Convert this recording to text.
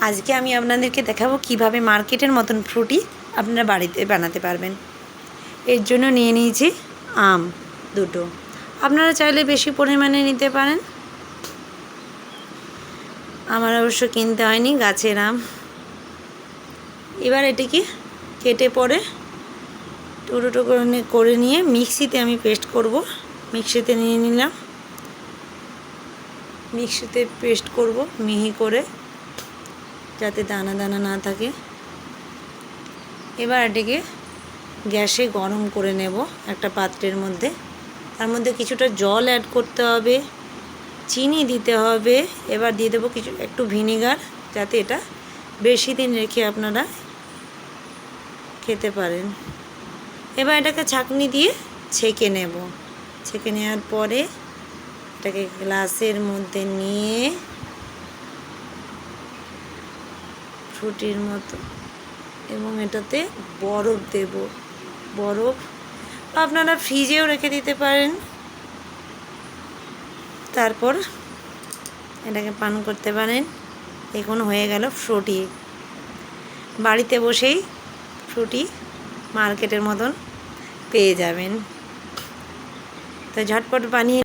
আজকে আমি আপনাদেরকে দেখাবো কিভাবে মার্কেটের মতন ফ্রুটি আপনারা বাড়িতে বানাতে পারবেন। এর জন্য নিয়ে নিয়েছি আম দুটো, আপনারা চাইলে বেশি পরিমাণে নিতে পারেন। আমার অবশ্য কিনতে হয়নি, গাছের আম। এবার এটিকে কেটে পরে টুকরো টুকরো করে নিয়ে মিক্সিতে আমি পেস্ট করব। মিক্সিতে নিয়ে নিলাম, মিক্সিতে পেস্ট করব মিহি করে, যাতে দানা দানা না থাকে। এবার এটিকে গ্যাসে গরম করে নেব একটা পাত্রের মধ্যে। তার মধ্যে কিছুটা জল অ্যাড করতে হবে, চিনি দিতে হবে। এবার দিয়ে দেবো একটু ভিনেগার, যাতে এটা বেশি দিন রেখে আপনারা খেতে পারেন। এবার এটাকে ছাঁকনি দিয়ে ছেঁকে নেব। ছেঁকে নেওয়ার পরে এটাকে গ্লাসের মধ্যে নিয়ে ফ্রুটির মতো, এবং এটাতে বরফ দেব। বরফ আপনারা ফ্রিজেও রেখে দিতে পারেন। তারপর এটাকে পান করতে পারেন। এখন হয়ে গেল ফ্রুটি। বাড়িতে বসেই ফ্রুটি মার্কেটের মতন পেয়ে যাবেন। তো ঝটপট বানিয়ে